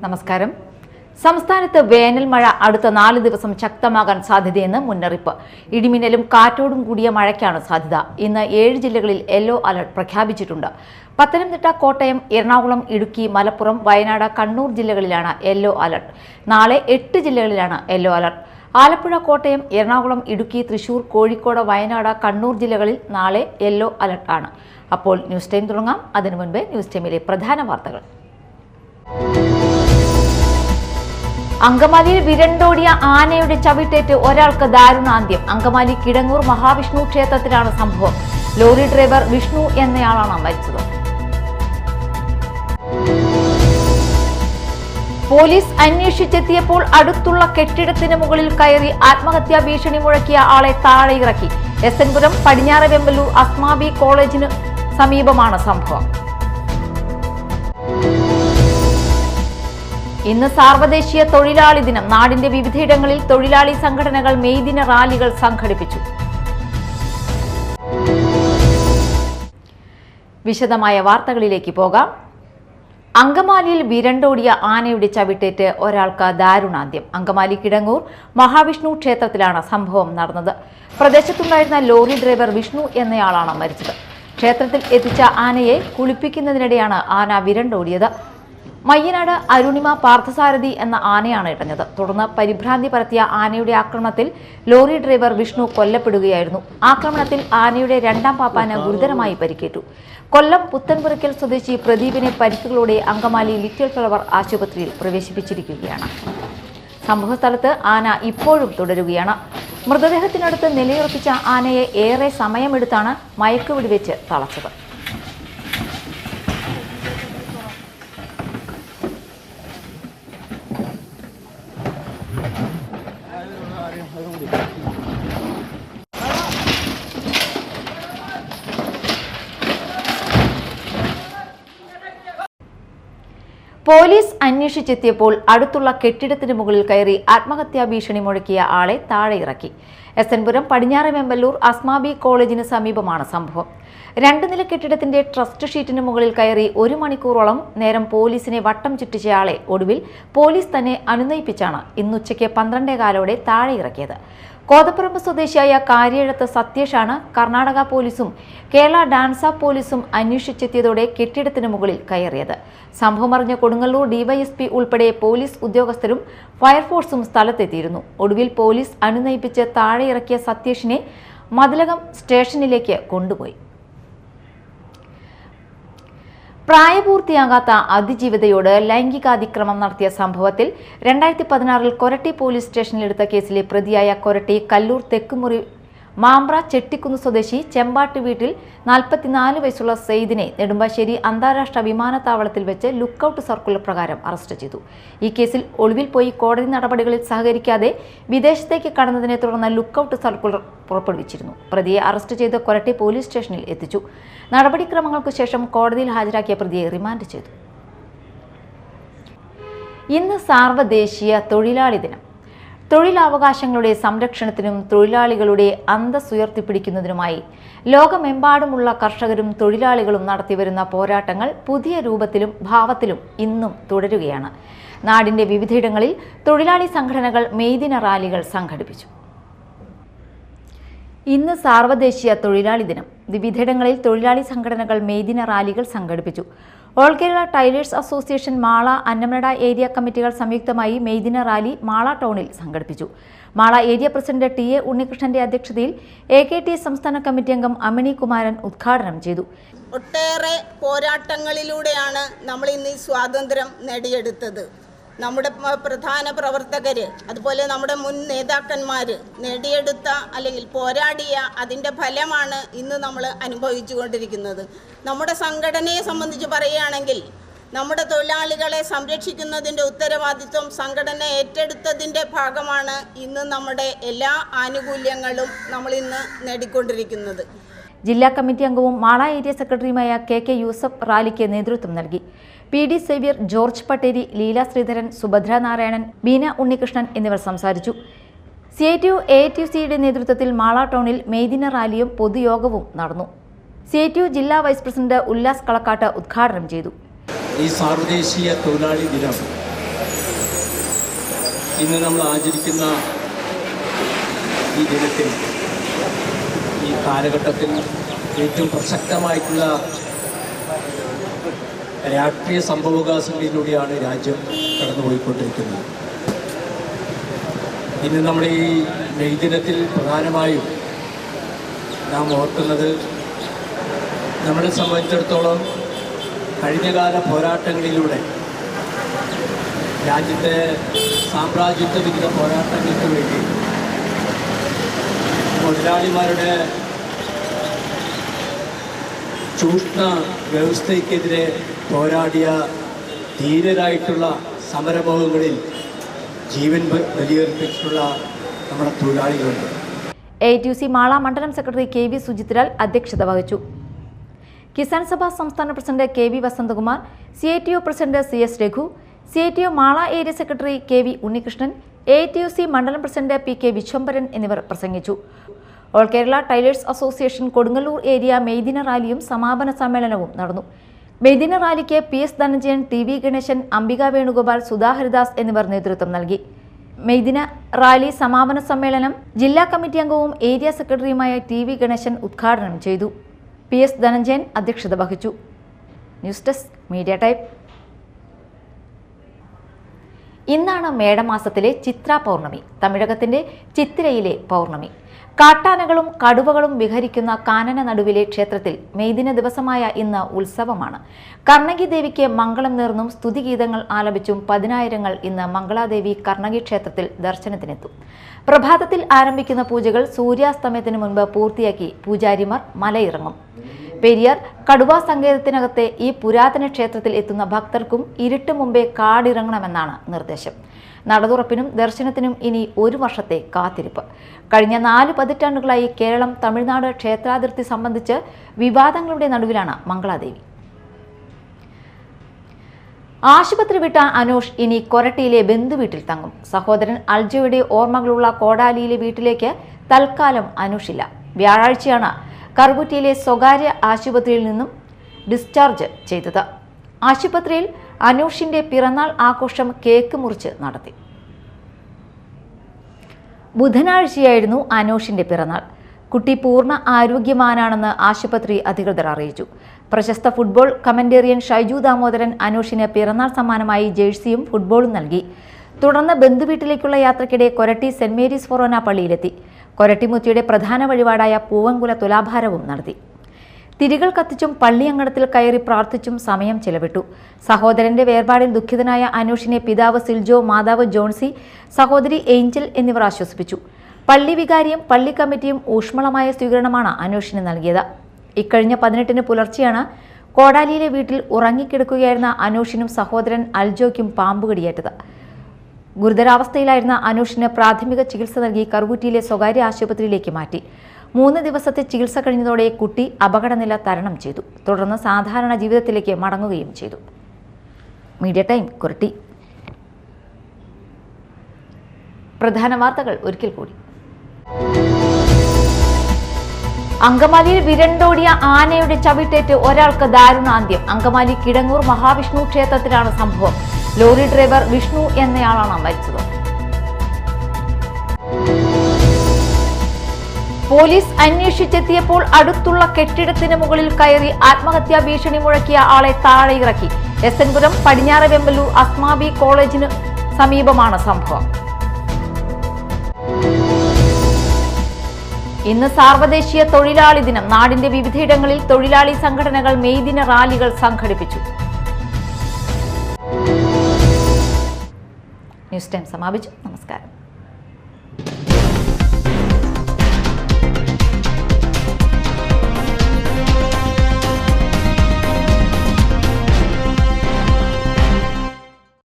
നമസ്കാരം. സംസ്ഥാനത്ത് വേനൽ മഴ അടുത്ത 4 ദിവസം ശക്തമാകാൻ സാധ്യതയെന്ന് മുന്നറിയിപ്പ്. ഇടിമിന്നലും കാറ്റോടും കൂടിയ മഴയ്ക്കാണ് സാധ്യത. ഇന്ന് 7 ജില്ലകളിൽ യെല്ലോ അലർട്ട് പ്രഖ്യാപിച്ചിട്ടുണ്ട്. പത്തനംതിട്ട, കോട്ടയം, എറണാകുളം, ഇടുക്കി, മലപ്പുറം, വയനാട്, കണ്ണൂർ ജില്ലകളിലാണ് യെല്ലോ അലർട്ട്. നാളെ 8 ജില്ലകളിലാണ് യെല്ലോ അലർട്ട്. ആലപ്പുഴ, കോട്ടയം, എറണാകുളം, ഇടുക്കി, തൃശൂർ, കോഴിക്കോട്, വയനാട്, കണ്ണൂർ ജില്ലകളിൽ നാളെ യെല്ലോ അലർട്ട് ആണ്. അപ്പോൾ ന്യൂസ് ടൈം തുടങ്ങാം. അതിനു മുൻപ് ന്യൂസ് ടൈമിലെ പ്രധാന വാർത്തകൾ. അങ്കമാലിയിൽ വിരണ്ടോടിയ ആനയുടെ ചവിട്ടേറ്റ് ഒരാൾക്ക് ദാരുണാന്ത്യം. അങ്കമാലി കിടങ്ങൂർ മഹാവിഷ്ണു ക്ഷേത്രത്തിലാണ് സംഭവം. ലോറി ഡ്രൈവർ വിഷ്ണു എന്നയാളാണ് മരിച്ചത്. പോലീസ് അന്വേഷിച്ചെത്തിയപ്പോൾ അടുത്തുള്ള കെട്ടിടത്തിന് മുകളിൽ കയറി ആത്മഹത്യാ ഭീഷണി മുഴക്കിയ ആളെ താഴെ ഇറക്കി. എസ്.എൻ. പുരം പടിഞ്ഞാറെ വെമ്പലൂർ അസ്മാബി കോളേജിന് സമീപമാണ് സംഭവം. ഇന്ന് സാർവദേശീയ തൊഴിലാളി ദിനം. നാടിന്റെ വിവിധയിടങ്ങളിൽ തൊഴിലാളി സംഘടനകൾ മെയ് ദിന റാലികൾ സംഘടിപ്പിച്ചു. വിശദമായ വാർത്തകളിലേക്ക് പോകാം. അങ്കമാലിയിൽ വിരണ്ടോടിയ ആനയുടെ ചവിട്ടേറ്റ് ഒരാൾക്ക് ദാരുണാന്ത്യം. അങ്കമാലി കിടങ്ങൂർ മഹാവിഷ്ണു ക്ഷേത്രത്തിലാണ് സംഭവം നടന്നത്. പ്രദേശത്തുണ്ടായിരുന്ന ലോറി ഡ്രൈവർ വിഷ്ണു എന്നയാളാണ് മരിച്ചത്. ക്ഷേത്രത്തിൽ എത്തിച്ച ആനയെ കുളിപ്പിക്കുന്നതിനിടെയാണ് ആന വിരണ്ടോടിയത്. മയ്യനാട് അരുണിമ പാർത്ഥസാരഥി എന്ന ആനയാണ് ഇടഞ്ഞത്. തുടർന്ന് പരിഭ്രാന്തി പരത്തിയ ആനയുടെ ആക്രമണത്തിൽ ലോറി ഡ്രൈവർ വിഷ്ണു കൊല്ലപ്പെടുകയായിരുന്നു. ആക്രമണത്തിൽ ആനയുടെ രണ്ടാം പാപ്പാന് ഗുരുതരമായി പരിക്കേറ്റു. കൊല്ലം പുത്തൻപുരയ്ക്കൽ സ്വദേശി പ്രദീപിനെ പരിക്കുകളോടെ അങ്കമാലി ലിറ്റിൽ ഫ്ലവർ ആശുപത്രിയിൽ പ്രവേശിപ്പിച്ചിരിക്കുകയാണ്. സംഭവസ്ഥലത്ത് ആന ഇപ്പോഴും തുടരുകയാണ്. മൃതദേഹത്തിനടുത്ത് നിലയുറപ്പിച്ച ആനയെ ഏറെ സമയമെടുത്താണ് മയക്കുവെടിവെച്ച് തളച്ചത്. പോലീസ് അന്വേഷിച്ചെത്തിയപ്പോൾ അടുത്തുള്ള കെട്ടിടത്തിന് മുകളിൽ കയറി ആത്മഹത്യാ ഭീഷണി മുഴക്കിയ ആളെ താഴെ ഇറക്കി. എസ്.എൻ. പുരം പടിഞ്ഞാറെ വെമ്പലൂർ അസ്മാബി കോളേജിന് സമീപമാണ് സംഭവം. 2 നില കെട്ടിടത്തിന്റെ ട്രസ്റ്റ് ഷീറ്റിന് മുകളിൽ കയറി 1 മണിക്കൂറോളം നേരം പോലീസിനെ വട്ടം ചുറ്റിച്ചയാളെ ഒടുവിൽ പോലീസ് തന്നെ അനുനയിപ്പിച്ചാണ് ഇന്നുച്ചയ്ക്ക് 12:15 താഴെ ഇറക്കിയത്. കോതപ്പറമ്പ് സ്വദേശിയായ കാര്യേഴത്ത് സത്യേഷാണ് കർണാടക പോലീസും കേരള ഡാൻസ് ഓഫ് പോലീസും അന്വേഷിച്ചെത്തിയതോടെ കെട്ടിടത്തിന് മുകളിൽ കയറിയത്. സംഭവം അറിഞ്ഞ കൊടുങ്ങല്ലൂർ ഡിവൈഎസ്പി ഉൾപ്പെടെ പോലീസ് ഉദ്യോഗസ്ഥരും ഫയർഫോഴ്സും സ്ഥലത്തെത്തിയിരുന്നു. ഒടുവിൽ പോലീസ് അനുനയിപ്പിച്ച് താഴെ ഇറക്കിയ സത്യേഷിനെ മതിലകം സ്റ്റേഷനിലേക്ക് കൊണ്ടുപോയി. പ്രായപൂർത്തിയാകാത്ത അതിജീവിതയോട് ലൈംഗികാതിക്രമം നടത്തിയ സംഭവത്തിൽ 2016 കൊരട്ടി പോലീസ് സ്റ്റേഷനിലെടുത്ത കേസിലെ പ്രതിയായ കൊരട്ടി കല്ലൂർ തെക്കുമുറി മാമ്പ്ര ചെട്ടിക്കുന്ന് സ്വദേശി ചെമ്പാട്ട് വീട്ടിൽ 44 വയസ്സുള്ള സെയ്ദിനെ നെടുമ്പാശ്ശേരി അന്താരാഷ്ട്ര വിമാനത്താവളത്തിൽ വെച്ച് ലുക്കൌട്ട് സർക്കുലർ പ്രകാരം അറസ്റ്റ് ചെയ്തു. ഈ കേസിൽ ഒളിവിൽ പോയി കോടതി നടപടികളിൽ സഹകരിക്കാതെ വിദേശത്തേക്ക് കടന്നതിനെ തുടർന്ന് ലുക്കൌട്ട് സർക്കുലർ പുറപ്പെടുവിച്ചിരുന്നു. പ്രതിയെ അറസ്റ്റ് ചെയ്ത് കൊരട്ടി പോലീസ് സ്റ്റേഷനിൽ എത്തിച്ചു. നടപടിക്രമങ്ങൾക്ക് ശേഷം കോടതിയിൽ ഹാജരാക്കിയ പ്രതിയെ റിമാൻഡ് ചെയ്തു. ഇന്ന് സാർവദേശീയ തൊഴിലാളി ദിനം. തൊഴിലവകാശങ്ങളുടെ സംരക്ഷണത്തിനും തൊഴിലാളികളുടെ അന്തസ്സുയർത്തിപ്പിടിക്കുന്നതിനുമായി ലോകമെമ്പാടുമുള്ള കർഷകരും തൊഴിലാളികളും നടത്തിവരുന്ന പോരാട്ടങ്ങൾ പുതിയ രൂപത്തിലും ഭാവത്തിലും ഇന്നും തുടരുകയാണ്. നാടിന്റെ വിവിധയിടങ്ങളിൽ തൊഴിലാളി സംഘടനകൾ മെയ് ദിന റാലികൾ സംഘടിപ്പിച്ചു. ഇന്ന് സാർവദേശീയ തൊഴിലാളി ദിനം. വിവിധയിടങ്ങളിൽ തൊഴിലാളി സംഘടനകൾ മെയ് ദിന റാലികൾ സംഘടിപ്പിച്ചു. All Kerala tailors association, Mala, Annamanada area കമ്മിറ്റികൾ സംയുക്തമായി മെയ് ദിന റാലി മാള ടൗണിൽ സംഘടിപ്പിച്ചു. Mala area president T A. ഉണ്ണികൃഷ്ണന്റെ അധ്യക്ഷതയിൽ AKT സംസ്ഥാന കമ്മിറ്റി അംഗം അമിനി കുമാരൻ ഉദ്ഘാടനം ചെയ്തു. ഒട്ടേറെ പോരാട്ടങ്ങളിലൂടെയാണ് നമ്മൾ ഇന്ന് ഈ സ്വാതന്ത്ര്യം നേടിയെടുത്തത്. നമ്മുടെ പ്രധാന പ്രവർത്തകർ, അതുപോലെ നമ്മുടെ മുൻ നേതാക്കന്മാർ നേടിയെടുത്ത അല്ലെങ്കിൽ പോരാടിയ അതിൻ്റെ ഫലമാണ് ഇന്ന് നമ്മൾ അനുഭവിച്ചു കൊണ്ടിരിക്കുന്നത്. നമ്മുടെ സംഘടനയെ സംബന്ധിച്ച് പറയുകയാണെങ്കിൽ നമ്മുടെ തൊഴിലാളികളെ സംരക്ഷിക്കുന്നതിൻ്റെ ഉത്തരവാദിത്വം സംഘടന ഏറ്റെടുത്തതിൻ്റെ ഭാഗമാണ് ഇന്ന് നമ്മുടെ എല്ലാ ആനുകൂല്യങ്ങളും നമ്മൾ ഇന്ന് നേടിക്കൊണ്ടിരിക്കുന്നത്. ജില്ലാ കമ്മിറ്റി അംഗവും മാള ഏരിയ സെക്രട്ടറിയുമായ KK യൂസഫ് റാലിക്ക് നേതൃത്വം നൽകി. PD Xavier, George Patteri, Leela Sreedharan, Subhadra Narayanan, Beena Unnikrishnan എന്നിവർ സംസാരിച്ചു. CITU AITUCയുടെ നേതൃത്വത്തിൽ മാള ടൗണിൽ മെയ് ദിന റാലിയും പൊതുയോഗവും നടന്നു. CITU ജില്ലാ വൈസ് പ്രസിഡന്റ് ഉല്ലാസ് കളക്കാട്ട് ഉദ്ഘാടനം ചെയ്തു. ഈ സാർവദേശീയ തൊഴിലാളി ദിനം ഇന്ന് നമ്മൾ ആചരിക്കുന്ന ഈ ദിനത്തിൽ, ഈ കാലഘട്ടത്തിൽ ഏറ്റവും പ്രസക്തമായിട്ടുള്ള രാഷ്ട്രീയ സംഭവവികാസങ്ങളിലൂടെയാണ് രാജ്യം കടന്നുപോയിക്കൊണ്ടിരിക്കുന്നത്. ഇന്ന് നമ്മൾ ഈ മെയ് ദിനത്തിൽ പ്രധാനമായും നാം ഓർക്കുന്നത്, നമ്മളെ സംബന്ധിച്ചിടത്തോളം കഴിഞ്ഞകാല പോരാട്ടങ്ങളിലൂടെ രാജ്യത്തെ സാമ്രാജ്യത്വ വിരുദ്ധ പോരാട്ടങ്ങൾക്ക് വേണ്ടി മുതലാളിമാരുടെ ചൂഷണ വ്യവസ്ഥയ്ക്കെതിരെ പോരാടിയ ധീരരായിട്ടുള്ള സമരമുഖങ്ങളിൽ ജീവൻ ബലിയർപ്പിച്ചിട്ടുള്ള നമ്മുടെ തൊഴിലാളികളുണ്ട്. AITUC മാള മണ്ഡലം സെക്രട്ടറി KV സുജിത്ലാൽ അധ്യക്ഷത വഹിച്ചു. കിസാൻ സഭ സംസ്ഥാന president KV Vasanthakumar, CITU president CS Raghu, CITU Mala area secretary KV Unnikrishnan, AITUC മണ്ഡലം പ്രസിഡന്റ് PK വിശ്വംഭരൻ എന്നിവർ പ്രസംഗിച്ചു. All Kerala tailors association Kodungallur area മെയ്ദിന റാലിയും സമാപന സമ്മേളനവും നടന്നു. മെയ്ദിന റാലിക്ക് PS ധനഞ്ജയൻ, TV ഗണേശൻ, അംബിക വേണുഗോപാൽ, സുധാഹരിദാസ് എന്നിവർ നേതൃത്വം നൽകി. മെയ്ദിന റാലി സമാപന സമ്മേളനം ജില്ലാ കമ്മിറ്റി അംഗവും ഏരിയ സെക്രട്ടറിയുമായ TV ഗണേശൻ ഉദ്ഘാടനം ചെയ്തു. PS ധനഞ്ജയൻ അധ്യക്ഷത വഹിച്ചു. News desk media time. ഇന്നാണ് മേടമാസത്തിലെ ചിത്ര പൗർണമി, തമിഴകത്തിന്റെ ചിത്തിരയിലെ പൗർണമി. കാട്ടാനകളും കടുവകളും വിഹരിക്കുന്ന കാനന നടുവിലെ ക്ഷേത്രത്തിൽ മെയ്ദിന ദിവസമായ ഇന്ന് ഉത്സവമാണ്. കർണകി ദേവിക്ക് മംഗളം നേർന്നും സ്തുതിഗീതങ്ങൾ ആലപിച്ചും പതിനായിരങ്ങൾ ഇന്ന് മംഗളാദേവി കർണകി ക്ഷേത്രത്തിൽ ദർശനത്തിനെത്തും. പ്രഭാതത്തിൽ ആരംഭിക്കുന്ന പൂജകൾ സൂര്യാസ്തമയത്തിന് മുൻപ് പൂർത്തിയാക്കി പൂജാരിമാർ മലയിറങ്ങും. പെരിയാർ കടുവാ സങ്കേതത്തിനകത്തെ ഈ പുരാതന ക്ഷേത്രത്തിൽ എത്തുന്ന ഭക്തർക്കും ഇരുട്ട് മുമ്പേ കാടിറങ്ങണമെന്നാണ് നിർദ്ദേശം. നടതുറപ്പിനും ദർശനത്തിനും ഇനി 1 വർഷത്തെ കാത്തിരിപ്പ്. കഴിഞ്ഞ 4 പതിറ്റാണ്ടുകളായി കേരളം തമിഴ്നാട് ക്ഷേത്രാതിർത്തി സംബന്ധിച്ച് വിവാദങ്ങളുടെ നടുവിലാണ് മംഗളാദേവി. ആശുപത്രി വിട്ട അനൂഷ് ഇനി കൊരട്ടിയിലെ ബന്ധുവീട്ടിൽ തങ്ങും. സഹോദരൻ അൽജോയുടെ ഓർമ്മകളുള്ള കോടാലിയിലെ വീട്ടിലേക്ക് തൽക്കാലം അനൂഷില്ല. വ്യാഴാഴ്ചയാണ് കറുകുറ്റിയിലെ സ്വകാര്യ ആശുപത്രിയിൽ നിന്നും ഡിസ്ചാർജ് ചെയ്തത്. ആശുപത്രിയിൽ അനൂഷിന്റെ പിറന്നാൾ ആഘോഷം കേക്ക് മുറിച്ച് നടത്തി. ബുധനാഴ്ചയായിരുന്നു അനൂഷിന്റെ പിറന്നാൾ. കുട്ടി പൂർണ്ണ ആരോഗ്യവാനാണെന്ന് ആശുപത്രി അധികൃതർ അറിയിച്ചു. പ്രശസ്ത ഫുട്ബോൾ കമന്റേറിയൻ ഷൈജു ദാമോദരൻ അനൂഷിന് പിറന്നാൾ സമ്മാനമായി ജേഴ്സിയും ഫുട്ബോളും നൽകി. തുടർന്ന് ബന്ധുവീട്ടിലേക്കുള്ള യാത്രക്കിടെ കൊരട്ടി സെന്റ് മേരീസ് ഫൊറോന പള്ളിയിലെത്തി. കൊരട്ടിമുത്തിയുടെ പ്രധാന വഴിപാടായ പൂവങ്കുല തുലാഭാരവും നടത്തി. തിരികൾ കത്തിച്ചും പള്ളിയങ്കണത്തിൽ കയറി പ്രാർത്ഥിച്ചും സമയം ചെലവിട്ടു. സഹോദരന്റെ വേർപാടിൽ ദുഃഖിതനായ അനൂഷിനെ പിതാവ് സിൽജോ, മാതാവ് ജോൺസി, സഹോദരി ഏഞ്ചൽ എന്നിവർ ആശ്വസിപ്പിച്ചു. പള്ളി വികാരിയും പള്ളി കമ്മിറ്റിയും ഊഷ്മളമായ സ്വീകരണമാണ് അനൂഷിന് നൽകിയത്. ഇക്കഴിഞ്ഞ 18-ന് പുലർച്ചെയാണ് കോടാലിയിലെ വീട്ടിൽ ഉറങ്ങിക്കിടക്കുകയായിരുന്ന അനൂഷിനും സഹോദരൻ അൽജോയ്ക്കും പാമ്പുകടിയേറ്റത്. ഗുരുതരാവസ്ഥയിലായിരുന്ന അനൂഷിന് പ്രാഥമിക ചികിത്സ നൽകി കറുകുറ്റിയിലെ സ്വകാര്യ ആശുപത്രിയിലേക്ക് മാറ്റി. 3 ദിവസത്തെ ചികിത്സ കഴിഞ്ഞതോടെ കുട്ടി അപകടനില തരണം ചെയ്തു. തുടർന്ന് സാധാരണ ജീവിതത്തിലേക്ക് മടങ്ങുകയും ചെയ്തു. Media time Koratty. പ്രധാന വാർത്തകൾ ഒരിക്കൽ കൂടി. അങ്കമാലിയിൽ വിരണ്ടോടിയ ആനയുടെ ചവിട്ടേറ്റ് ഒരാൾക്ക് ദാരുണാന്ത്യം. അങ്കമാലി കിടങ്ങൂർ മഹാവിഷ്ണു ക്ഷേത്രത്തിലാണ് സംഭവം. ലോറി ഡ്രൈവർ വിഷ്ണു എന്നയാളാണ് മരിച്ചത്. പോലീസ് അന്വേഷിച്ചെത്തിയപ്പോൾ അടുത്തുള്ള കെട്ടിടത്തിന് മുകളിൽ കയറി ആത്മഹത്യാ ഭീഷണി മുഴക്കിയ ആളെ താഴെ ഇറക്കി. SN പുരം പടിഞ്ഞാറ് വെമ്പലൂർ അസ്മാബി കോളേജിന് സമീപമാണ് സംഭവം. ഇന്ന് സാർവദേശീയ തൊഴിലാളി ദിനം. നാടിന്റെ വിവിധയിടങ്ങളിൽ തൊഴിലാളി സംഘടനകൾ മെയ്ദിന റാലികൾ സംഘടിപ്പിച്ചു. ന്യൂസ് ടൈം സമാപിച്ചു. നമസ്കാരം.